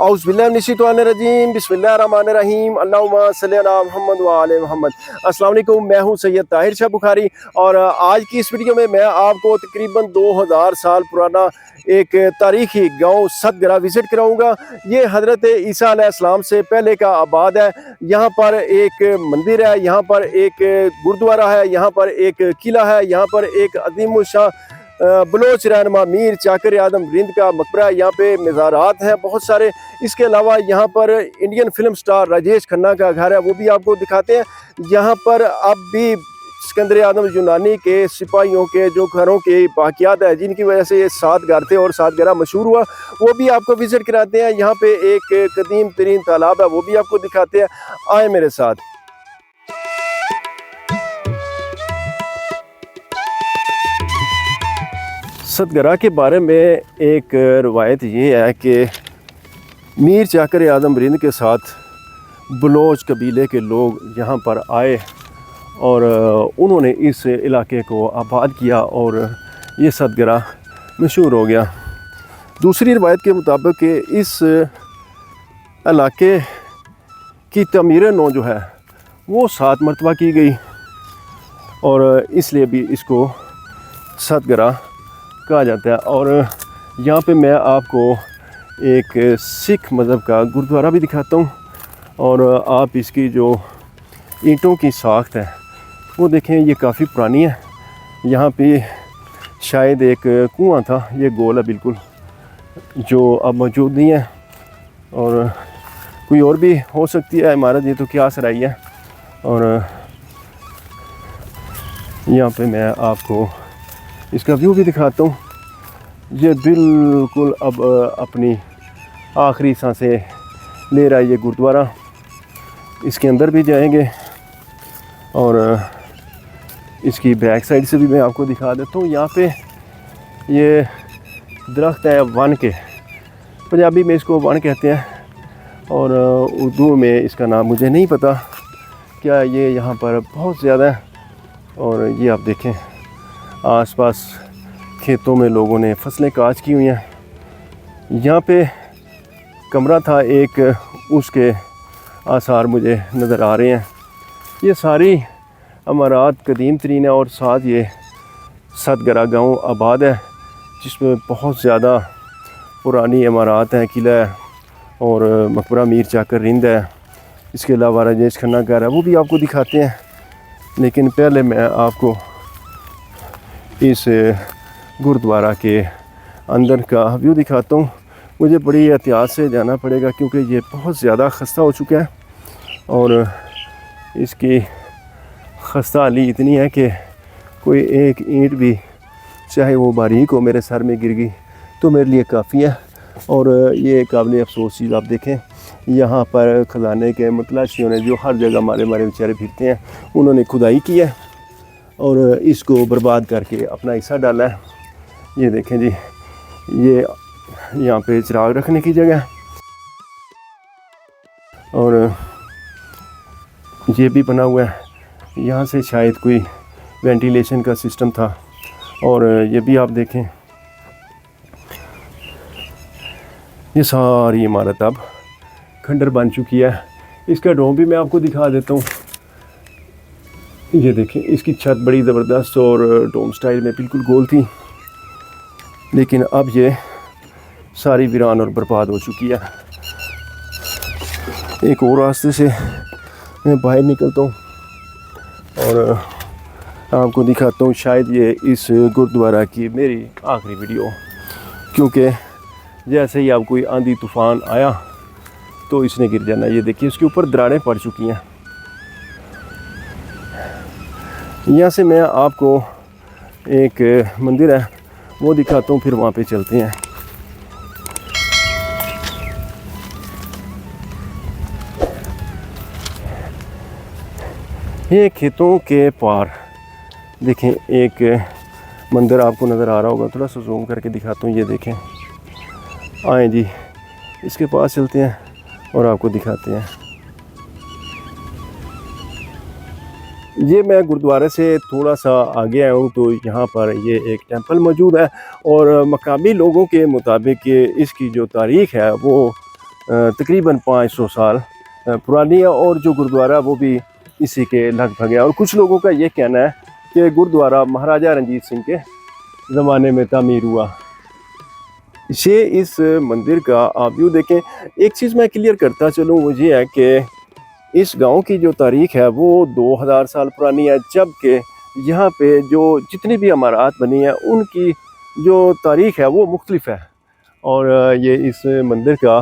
औज़ुबिल्लाहिमिनश्शैतानिर्रजीम बिस्मिल्लाहिर्रहमानिर्रहीम अल्लाहुम्मा सल्ली अला मुहम्मद व आले मुहम्मद। अस्सलाम वालेकुम, मैं हूं सैयद ताहिर शाह बुखारी और आज की इस वीडियो में मैं आपको तकरीबन 2000 साल पुराना एक तारीखी गांव सतगरा विज़िट कराऊंगा। ये हज़रत ईसा अलैहिस्सलाम से पहले का आबाद है। यहाँ पर एक मंदिर है, यहाँ पर एक गुरुद्वारा है, यहाँ पर एक किला है, यहाँ पर एक अज़ीम शाह बलोच रहनुमा मीर चाकर आदम रिंद का मकबरा है। यहाँ पे मज़ारात हैं बहुत सारे। इसके अलावा यहाँ पर Indian film star Rajesh Khanna का घर है, वो भी आपको दिखाते हैं। यहाँ पर अब भी सिकंदर आदम यूनानी के सिपाहियों के जो घरों के बाकियात है, जिनकी वजह से ये सातगरा थे और सातगरा मशहूर हुआ, वो भी आपको विज़िट कराते हैं। यहाँ पे एक कदीम तरीन तालाब है, वो भी आपको दिखाते हैं। आए मेरे साथ। सतगरा के बारे में एक रवायत ये है कि मीर चाकर आदम रिंद के साथ बलोच कबीले के लोग यहाँ पर आए और उन्होंने इस इलाके को आबाद किया और ये सतगरा मशहूर हो गया। दूसरी रवायत के मुताबिक कि इस इलाके की तमीर नौ जो है वो 7 मरतबा की गई और इसलिए भी इसको सतगरा कहा जाता है। और यहाँ पे मैं आपको एक सिख मज़हब का गुरुद्वारा भी दिखाता हूँ और आप इसकी जो ईंटों की साख्त है वो देखें, ये काफ़ी पुरानी है। यहाँ पे शायद एक कुआं था, ये गोल है बिल्कुल, जो अब मौजूद नहीं है। और कोई और भी हो सकती है इमारत, ये तो क्या सराई है। और यहाँ पे मैं आपको इसका व्यू भी दिखाता हूँ। ये बिल्कुल अब अपनी आखिरी सांसें ले रहा है ये गुरुद्वारा। इसके अंदर भी जाएंगे और इसकी बैक साइड से भी मैं आपको दिखा देता हूँ। यहाँ पे ये दरख्त है वन के, पंजाबी में इसको वन कहते हैं और उर्दू में इसका नाम मुझे नहीं पता क्या। ये यहाँ पर बहुत ज़्यादा है और ये आप देखें आसपास खेतों में लोगों ने फसलें काश की हुई हैं। यहाँ पे कमरा था एक, उसके आसार मुझे नज़र आ रहे हैं। ये सारी इमारत कदीम तरीन है और साथ ये सतगरा गांव आबाद है, जिसमें बहुत ज़्यादा पुरानी इमारत हैं, किला है और मकबरा मीर चाकर रिंद है। इसके अलावा राजेश खन्ना घर है, वो भी आपको दिखाते हैं। लेकिन पहले मैं आपको इस गुरुद्वारा के अंदर का व्यू दिखाता हूँ। मुझे बड़ी एहतियात से जाना पड़ेगा क्योंकि ये बहुत ज़्यादा खस्ता हो चुका है और इसकी खस्ता हाली इतनी है कि कोई एक ईंट भी चाहे वो बारीक हो मेरे सर में गिर गई तो मेरे लिए काफ़ी है। और ये काबिल अफसोस चीज़ आप देखें, यहाँ पर ख़जाने के मतलाशियों ने जो हर जगह मारे बेचारे फिरते हैं, उन्होंने खुदाई की है और इसको बर्बाद करके अपना हिस्सा डाला है। ये देखें जी, ये यहाँ पे चिराग रखने की जगह है और ये भी बना हुआ है। यहाँ से शायद कोई वेंटिलेशन का सिस्टम था। और ये भी आप देखें, ये सारी इमारत अब खंडर बन चुकी है। इसका डोम भी मैं आपको दिखा देता हूँ। ये देखें, इसकी छत बड़ी ज़बरदस्त और डोम स्टाइल में बिल्कुल गोल थी, लेकिन अब ये सारी वीरान और बर्बाद हो चुकी है। एक और रास्ते से मैं बाहर निकलता हूँ और आपको दिखाता हूँ शायद ये इस गुरुद्वारा की मेरी आखिरी वीडियो, क्योंकि जैसे ही अब कोई आंधी तूफ़ान आया तो इसने गिर जाना। ये देखिए, इसके ऊपर दरारें पड़ चुकी हैं। यहाँ से मैं आपको एक मंदिर है वो दिखाता हूँ, फिर वहाँ पे चलते हैं। ये खेतों के पार देखें एक मंदिर आपको नज़र आ रहा होगा, थोड़ा सा जूम करके दिखाता हूँ। ये देखें, आए जी, इसके पास चलते हैं और आपको दिखाते हैं। ये मैं गुरुद्वारे से थोड़ा सा आगे आया हूँ तो यहाँ पर ये एक टेंपल मौजूद है और मकामी लोगों के मुताबिक इसकी जो तारीख़ है वो तकरीबन 500 साल पुरानी है, और जो गुरुद्वारा वो भी इसी के लगभग है। और कुछ लोगों का ये कहना है कि गुरुद्वारा महाराजा रंजीत सिंह के ज़माने में तामीर हुआ। ये इस मंदिर का आप व्यू देखें। एक चीज़ मैं क्लियर करता चलूँ, वो ये है कि इस गांव की जो तारीख़ है वो 2000 साल पुरानी है, जबकि यहाँ पे जो जितनी भी इमारत बनी है उनकी जो तारीख़ है वो मुख्तलिफ है। और ये इस मंदिर का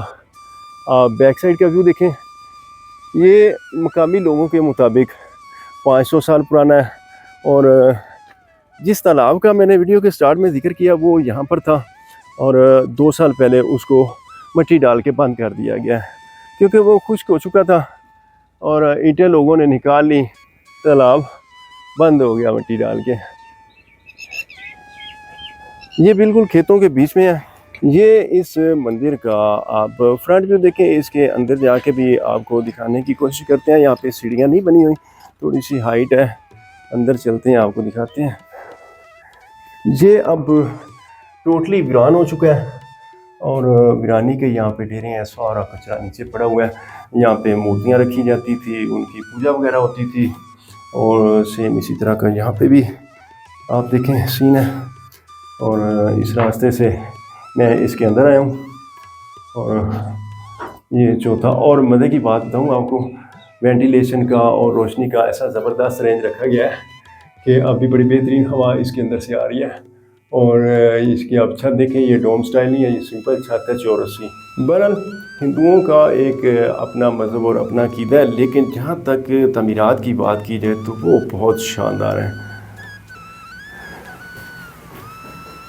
बैक साइड का व्यू देखें। ये मकामी लोगों के मुताबिक 500 साल पुराना है, और जिस तालाब का मैंने वीडियो के स्टार्ट में जिक्र किया वो यहाँ पर था, और 2 साल पहले उसको मिट्टी डाल के बंद कर दिया गया है क्योंकि वो खुश्क हो चुका था और ईंटें लोगों ने निकाल ली, तालाब बंद हो गया मिट्टी डाल के। ये बिल्कुल खेतों के बीच में है। ये इस मंदिर का आप फ्रंट व्यू देखें, इसके अंदर जाके भी आपको दिखाने की कोशिश करते हैं। यहाँ पे सीढ़ियाँ नहीं बनी हुई, थोड़ी सी हाइट है, अंदर चलते हैं आपको दिखाते हैं। ये अब टोटली वीरान हो चुका है, और वीरानी के यहाँ पे ढेरे हैं, सारा कचरा नीचे पड़ा हुआ है। यहाँ पे मूर्तियाँ रखी जाती थी, उनकी पूजा वगैरह होती थी, और सेम इसी तरह का यहाँ पे भी आप देखें सीन है। और इस रास्ते से मैं इसके अंदर आया हूँ, और ये चौथा। और मज़े की बात बताऊँ आपको, वेंटिलेशन का और रोशनी का ऐसा ज़बरदस्त रेंज रखा गया है कि अभी बड़ी बेहतरीन हवा इसके अंदर से आ रही है। और इसकी आप छत देखें, ये डोम स्टाइल नहीं है, ये सिंपल छत है चौरसी। बहरहाल हिंदुओं का एक अपना मज़हब और अपना अक़ीदा है, लेकिन जहाँ तक तमीरात की बात की जाए तो वो बहुत शानदार है।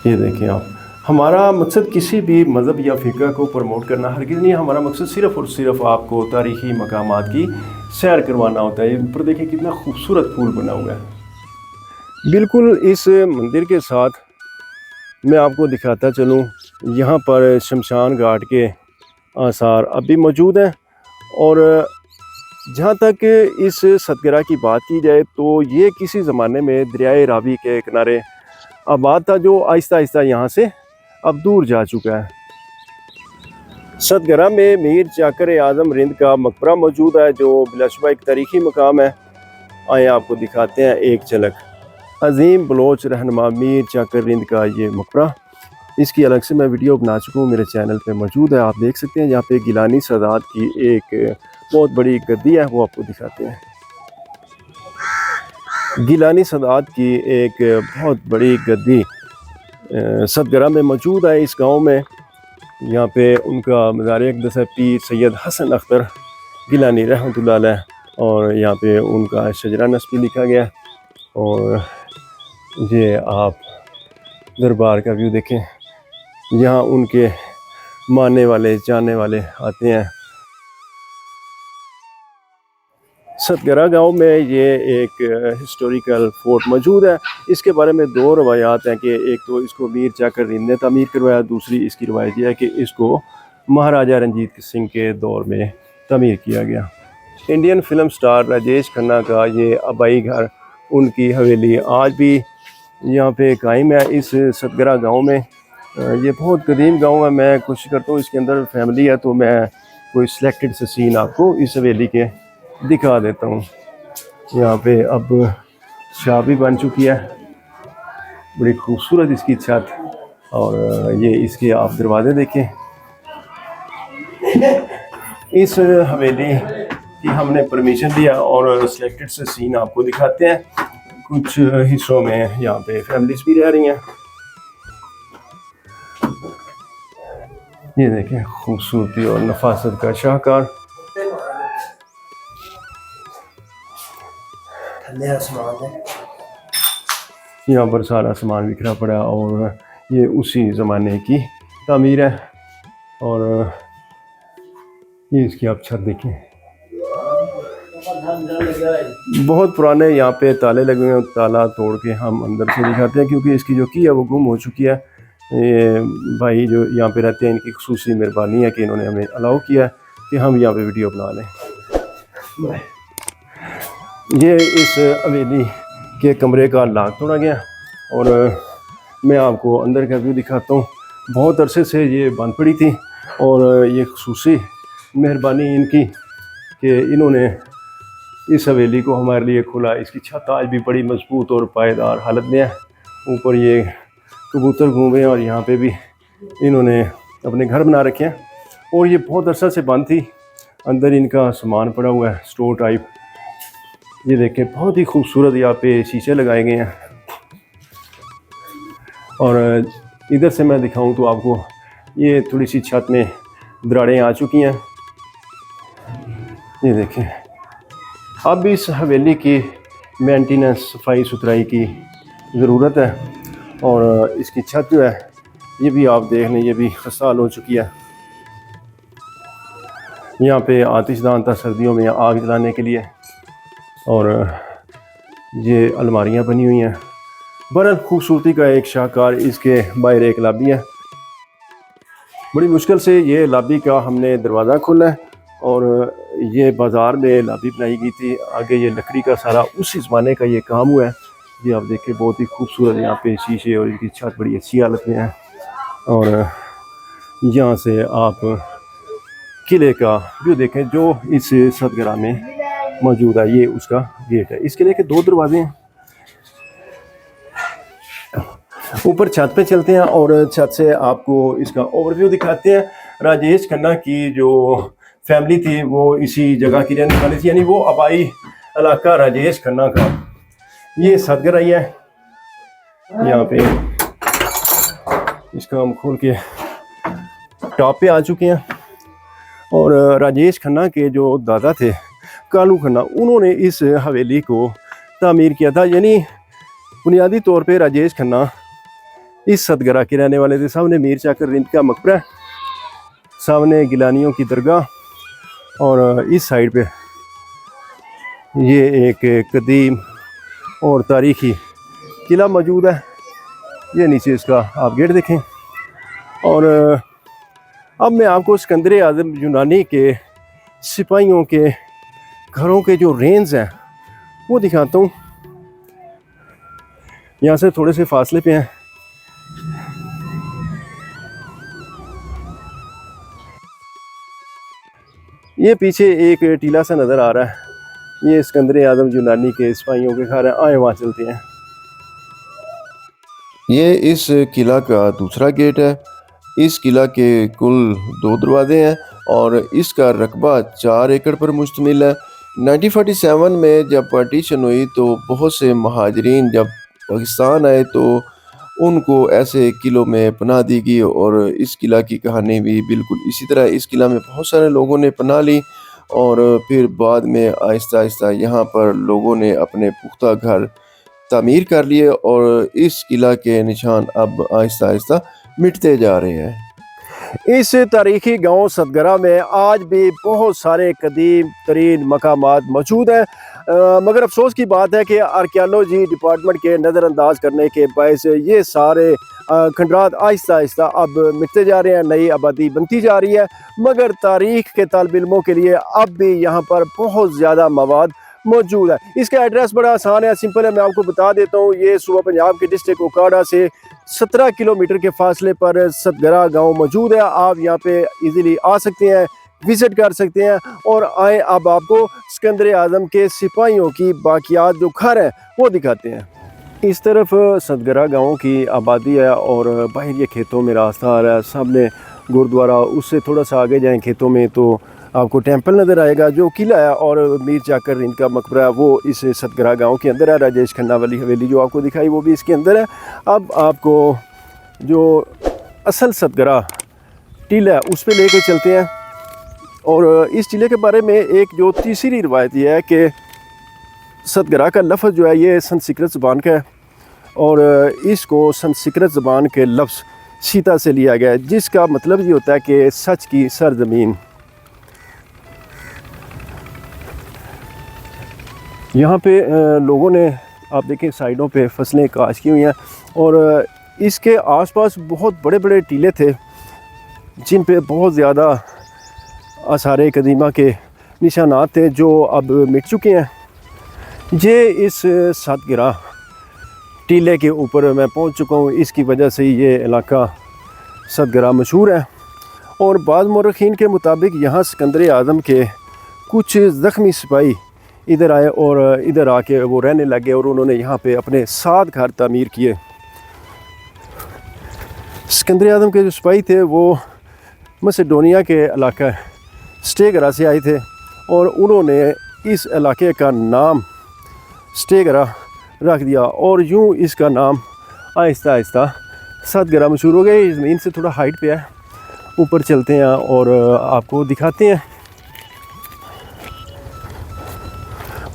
ये देखें आप, हमारा मकसद किसी भी मज़हब या फ़िक़्र को प्रमोट करना हरगिज़ नहीं है। हमारा मकसद सिर्फ़ और सिर्फ आपको तारीख़ी मकामात की सैर करवाना होता है। ऊपर देखिए कितना खूबसूरत फूल बना हुआ है। बिल्कुल इस मंदिर के साथ मैं आपको दिखाता चलूँ, यहाँ पर शमशान घाट के आसार अभी मौजूद हैं। और जहाँ तक इस सतगरा की बात की जाए तो ये किसी ज़माने में दरियाए रावी के किनारे आबाद था, जो आहिस्ता आहिस्ता यहाँ से अब दूर जा चुका है। सतगरा में मीर जाकर आज़म रिंद का मकबरा मौजूद है, जो बिलाशुबा एक तारीख़ी मकाम है। आए आपको दिखाते हैं एक झलक। अजीम बलोच रहनुमा मीर जाकर रिंद का ये मकबरा, इसकी अलग से मैं वीडियो बना चुका हूँ, मेरे चैनल पे मौजूद है, आप देख सकते हैं। यहाँ पे गिलानी सादात की एक बहुत बड़ी गद्दी है, वो आपको दिखाते हैं। गिलानी सादात की एक बहुत बड़ी गद्दी सतगरा में मौजूद है इस गांव में। यहाँ पे उनका मज़ार अक़दस है पीर सैयद हसन अख्तर गिलानी रहमतुल्लाह अलैह, और यहाँ पे उनका शजरा नस्बी लिखा गया। और ये आप दरबार का व्यू देखें, यहाँ उनके मानने वाले जानने वाले आते हैं। सतगरा गांव में ये एक हिस्टोरिकल फोर्ट मौजूद है। इसके बारे में 2 रवायात हैं कि एक तो इसको मीर जाकर रिंद ने तामीर करवाया, दूसरी इसकी रवायत यह है कि इसको महाराजा रंजीत सिंह के दौर में तामीर किया गया। Indian film star Rajesh Khanna का ये आबाई घर, उनकी हवेली आज भी यहाँ पे कायम है इस सतगरा गांव में। ये बहुत कदीम गांव है। मैं कोशिश करता हूँ, इसके अंदर फैमिली है तो मैं कोई सिलेक्टेड से सीन आपको इस हवेली के दिखा देता हूँ। यहाँ पे अब शाह भी बन चुकी है, बड़ी खूबसूरत इसकी छत, और ये इसके आप दरवाजे देखें। इस हवेली की हमने परमिशन लिया और सिलेक्टेड से सीन आपको दिखाते हैं। कुछ हिस्सों में यहाँ पे फैमिलीज भी रह रही हैं। ये देखें खूबसूरती और नफासत का शाहकार। यहाँ पर सारा सामान बिखरा पड़ा, और ये उसी ज़माने की तामीर है। और ये इसकी आप छत देखें, बहुत पुराने यहाँ पे ताले लगे हुए हैं। ताला तोड़ के हम अंदर से दिखाते हैं, क्योंकि इसकी जो की है वो गुम हो चुकी है। ये भाई जो यहाँ पे रहते हैं, इनकी खुसूसी मेहरबानी है कि इन्होंने हमें अलाउ किया कि हम यहाँ पे वीडियो बना लें। ये इस हवेली के कमरे का लॉक तोड़ा गया, और मैं आपको अंदर का व्यू दिखाता हूँ। बहुत अरसे से ये बंद पड़ी थी, और ये खुसूसी मेहरबानी इनकी कि इन्होंने इस हवेली को हमारे लिए खोला। इसकी छत आज भी बड़ी मजबूत और पायदार हालत में है। ऊपर ये कबूतर घूमे और यहाँ पे भी इन्होंने अपने घर बना रखे हैं। और ये बहुत अरसा से बंद थी, अंदर इनका सामान पड़ा हुआ है स्टोर टाइप। ये देखें बहुत ही खूबसूरत यहाँ पे शीशे लगाए गए हैं। और इधर से मैं दिखाऊं तो आपको ये थोड़ी सी छत में दरारें आ चुकी हैं। ये देखें, अब इस हवेली की मेंटेनेंस सफाई सुथराई की ज़रूरत है। और इसकी छत जो है ये भी आप देख लें, ये भी खस्ताल हो चुकी है। यहाँ पे आतिशदान था सर्दियों में आग जलाने के लिए। और ये अलमारियाँ बनी हुई हैं। बरल खूबसूरती का एक शाहकार। इसके बाहर एक लॉबी है। बड़ी मुश्किल से ये लॉबी का हमने दरवाज़ा खोला है। और ये बाज़ार में लॉबी बनाई गई थी। आगे ये लकड़ी का सारा उसी ज़माने का ये काम हुआ है। ये आप देखें बहुत ही खूबसूरत यहाँ पे शीशे और इनकी छत बड़ी अच्छी हालत में है। और यहाँ से आप किले का व्यू देखें जो इस सदगरा में मौजूद है। ये उसका गेट है। इस किले के 2 दरवाजे हैं। ऊपर छत पे चलते हैं और छत से आपको इसका ओवरव्यू दिखाते हैं। राजेश खन्ना की जो फैमिली थी वो इसी जगह की रहने वाली थी, यानी वो आबाई इलाका राजेश खन्ना का ये सदगरा ही है। यहाँ पे इसका हम खोल के टॉप पे आ चुके हैं। और राजेश खन्ना के जो दादा थे कालू खन्ना, उन्होंने इस हवेली को तामीर किया था। यानी बुनियादी तौर पे राजेश खन्ना इस सदगरा के रहने वाले थे। सामने मीर चाकर रिंद का मकबरा, सामने गिलानियों की दरगाह और इस साइड पे ये एक कदीम और तारीखी किला मौजूद है। ये नीचे इसका आप गेट देखें। और अब मैं आपको सिकंदर आज़म यूनानी के सिपाहियों के घरों के जो रेंज हैं वो दिखाता हूँ। यहाँ से थोड़े से फासले पे हैं। ये पीछे एक टीला सा नज़र आ रहा है। ये सिकंदर आज़म यूनानी के सिपाहियों के घर हैं। आए वहाँ चलते हैं। ये इस किला का दूसरा गेट है। इस किला के कुल 2 दरवाजे हैं और इसका रकबा 4 एकड़ पर मुश्तमिल है। 1947 में जब पार्टीशन हुई तो बहुत से महाजरीन जब पाकिस्तान आए तो उनको ऐसे किलों में पनाह दी गई। और इस किला की कहानी भी बिल्कुल इसी तरह। इस किला में बहुत सारे लोगों ने पनाह ली और फिर बाद में आहिस्ता आहिस्ता यहाँ पर लोगों ने अपने पुख्ता घर तामीर कर लिए और इस किला के निशान अब आहिस्ता आहिस्ता मिटते जा रहे हैं। इस तारीखी गांव सदगरा में आज भी बहुत सारे कदीम तरीन मकामात मौजूद हैं। मगर अफसोस की बात है कि आर्कियोलॉजी डिपार्टमेंट के नज़रअंदाज करने के बायस ये सारे खंडरात आहिस्ता आहिस्ता अब मिटते जा रहे हैं। नई आबादी बनती जा रही है। मगर तारीख के तालिब इल्मों के लिए अब भी यहाँ पर बहुत ज़्यादा मवाद मौजूद है। इसका एड्रेस बड़ा आसान है, सिंपल है। मैं आपको बता देता हूँ। ये सूबा पंजाब के डिस्ट्रिक्ट ओकाड़ा से 17 किलोमीटर के फासले पर सदगरा गांव मौजूद है। आप यहाँ पे इजीली आ सकते हैं, विजिट कर सकते हैं। और आए अब आपको सिकंदर आज़म के सिपाहियों की बाकियात जो घर हैं वो दिखाते हैं। इस तरफ सदगरा गांव की आबादी है और बाहर ये खेतों में रास्ता आ रहा है। सामने गुरुद्वारा, उससे थोड़ा सा आगे जाएँ खेतों में तो आपको टेंपल नज़र आएगा जो किला है। और मीर चाकर इनका मकबरा वो इस सदगरा गांव के अंदर है। राजेश खन्ना वाली हवेली जो आपको दिखाई वो भी इसके अंदर है। अब आपको जो असल सदगरा टीला है उस पर लेके चलते हैं। और इस टीले के बारे में एक जो तीसरी रिवायत ये है कि सदगरा का लफ्ज़ जो है ये संस्कृत ज़बान का है और इसको संस्कृत ज़बान के लफ्ज़ सीता से लिया गया है, जिसका मतलब ये होता है कि सच की सरजमीन। यहाँ पे लोगों ने आप देखें साइडों पे फसलें काश की हुई हैं और इसके आसपास बहुत बड़े बड़े टीले थे जिन पे बहुत ज़्यादा आसार कदीमा के निशानात थे जो अब मिट चुके हैं। ये इस सदगरा टीले के ऊपर मैं पहुँच चुका हूँ। इसकी वजह से ये इलाका सदगरा मशहूर है। और बाद मौरखीन के मुताबिक यहाँ सिकंदर आज़म के कुछ ज़ख्मी सिपाही इधर आए और इधर आके वो रहने लगे और उन्होंने यहाँ पे अपने 7 घर तामीर किए। सिकंदर आज़म के जो सिपाही थे वो मैसेडोनिया के इलाका स्टेगरा से आए थे और उन्होंने इस इलाके का नाम स्टेगरा रख दिया और यूँ इसका नाम आहिस्ता आहिस्ता सतगरा मशहूर हो गया। इस ज़मीन से थोड़ा हाइट पे है, ऊपर चलते हैं और आपको दिखाते हैं।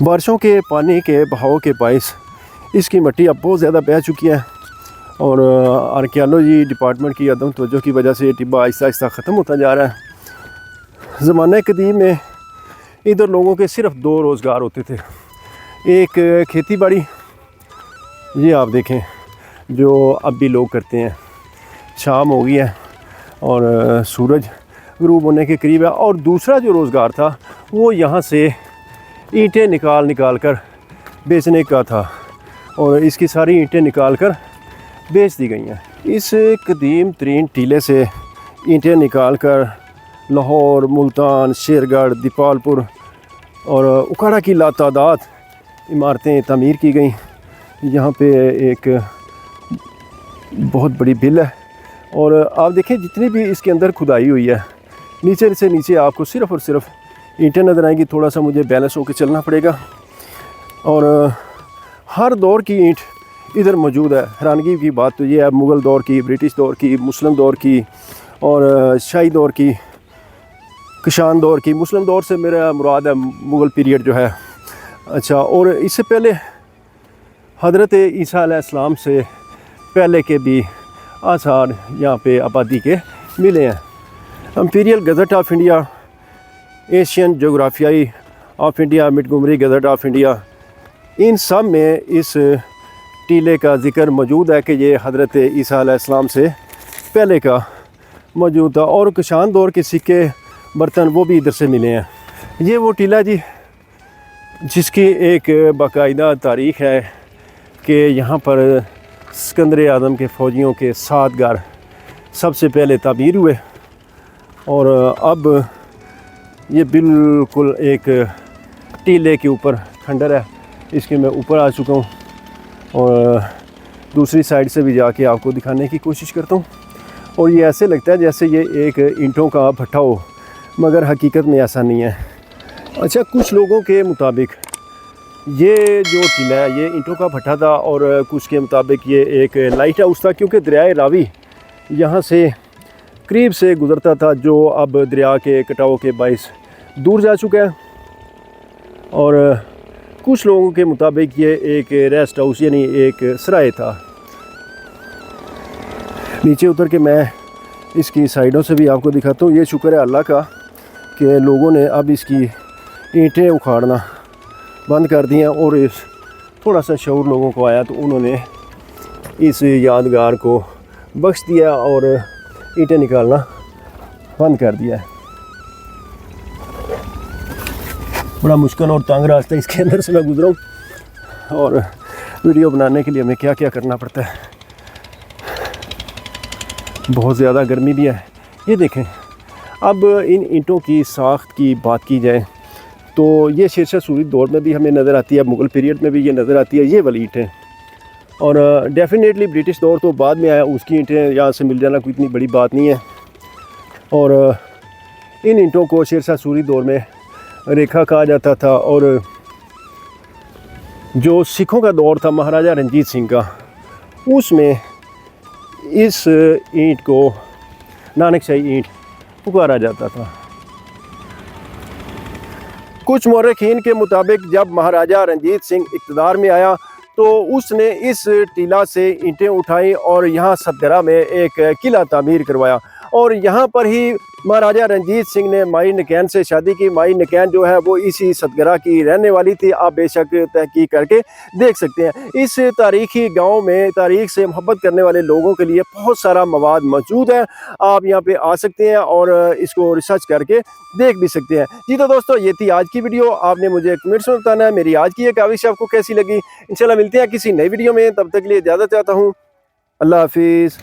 बारिशों के पानी के बहाव के बायस इसकी मिट्टी अब बहुत ज़्यादा बह चुकी है और आर्कियोलॉजी डिपार्टमेंट की अदम तवज्जो की वजह से ये टिब्बा आहिस्ता आहिस्ता ख़त्म होता जा रहा है। ज़माने कदीम में इधर लोगों के सिर्फ 2 रोज़गार होते थे, एक खेती बाड़ी, ये आप देखें जो अब भी लोग करते हैं। शाम हो गई है और सूरज ग़रूब होने के करीब है। और दूसरा जो रोज़गार था वो यहाँ से ईंटें निकाल कर बेचने का था और इसकी सारी ईंटें निकाल कर बेच दी गई हैं। इस कदीम तरीन टीले से ईंटें निकाल कर लाहौर, मुल्तान, शेरगढ़, दीपालपुर और उखाड़ा की लातादाद इमारतें तामीर की गई। यहाँ पे एक बहुत बड़ी बिल है और आप देखें जितनी भी इसके अंदर खुदाई हुई है, नीचे से नीचे आपको सिर्फ़ और सिर्फ ईंटें नज़र आएंगी। थोड़ा सा मुझे बैलेंस होकर चलना पड़ेगा और हर दौर की ईंट इधर मौजूद है। हैरानगी की बात तो ये है, मुग़ल दौर की, ब्रिटिश दौर की, मुस्लिम दौर की और शाही दौर की, कुशान दौर की। मुस्लिम दौर से मेरा मुराद है मुग़ल पीरियड जो है। अच्छा, और इससे पहले हज़रत ईसा अलैहिस्सलाम से पहले के भी आसार यहाँ पे आबादी के मिले हैं। Imperial gazette of India, Asian जोग्राफियाई of India, Montgomery gazette of India, इन सब में इस टीले का ज़िक्र मौजूद है कि ये हज़रत ईसा अलैहिस्सलाम से पहले का मौजूद था। और कुशान दौर के सिक्के, बर्तन वो भी इधर से मिले हैं। ये वो टीला जी जिसकी एक बाकायदा तारीख़ है कि यहाँ पर सिकंदर आज़म के फ़ौजियों के 7 घर सबसे पहले तामीर हुए और अब ये बिल्कुल एक टीले के ऊपर खंडर है। इसके मैं ऊपर आ चुका हूँ और दूसरी साइड से भी जाके आपको दिखाने की कोशिश करता हूँ। और ये ऐसे लगता है जैसे ये एक ईंटों का भट्ठा हो, मगर हकीकत में ऐसा नहीं है। अच्छा, कुछ लोगों के मुताबिक ये जो टीला है ये ईंटों का भट्ठा था और कुछ के मुताबिक ये एक लाइट हाउस था, क्योंकि दरियाए रावी यहाँ से करीब से गुज़रता था, जो अब दरिया के कटाव के बायस दूर जा चुका है। और कुछ लोगों के मुताबिक ये एक रेस्ट हाउस यानी एक सराय था। नीचे उतर के मैं इसकी साइडों से भी आपको दिखाता हूँ। ये शुक्र है अल्लाह का कि लोगों ने अब इसकी ईंटें उखाड़ना बंद कर दी हैं और इस थोड़ा सा शऊर लोगों को आया तो उन्होंने इस यादगार को बख्श दिया और ईंटें निकालना बंद कर दिया है। बड़ा मुश्किल और तंग रास्ता इसके अंदर से मैं गुजरा हूँ और वीडियो बनाने के लिए हमें क्या क्या करना पड़ता है। बहुत ज़्यादा गर्मी भी है। ये देखें, अब इन ईंटों की साख्त की बात की जाए तो ये शेरशाह सूरी दौर में भी हमें नज़र आती है, मुग़ल पीरियड में भी ये नज़र आती है, ये वाली ईंटें। और डेफिनेटली ब्रिटिश दौर तो बाद में आया, उसकी ईंटें यहाँ से मिल जाना कोई इतनी बड़ी बात नहीं है। और इन ईंटों को शेरशाह सूरी दौर में रेखा कहा जाता था। और जो सिखों का दौर था महाराजा रंजीत सिंह का, उसमें इस ईंट को नानकशाही ईंट पुकारा जाता था। कुछ मौरखीन के मुताबिक जब महाराजा रंजीत सिंह इक़्तिदार में आया तो उसने इस टीला से ईंटें उठाई और यहाँ सतगरा में एक किला तामीर करवाया। और यहाँ पर ही महाराजा रंजीत सिंह ने माई नकैन से शादी की। माई नकैन जो है वो इसी सतगरा की रहने वाली थी। आप बेशक तहकीक करके देख सकते हैं। इस तारीखी गांव में तारीख से मोहब्बत करने वाले लोगों के लिए बहुत सारा मवाद मौजूद है। आप यहाँ पे आ सकते हैं और इसको रिसर्च करके देख भी सकते हैं। जी तो दोस्तों, ये थी आज की वीडियो। आपने मुझे कमेंट्स में बताना है मेरी आज की ये काविश आपको कैसी लगी। इंशाल्लाह मिलते हैं किसी नई वीडियो में, तब तक के लिए इजाज़त चाहता हूँ। अल्लाह हाफिज़।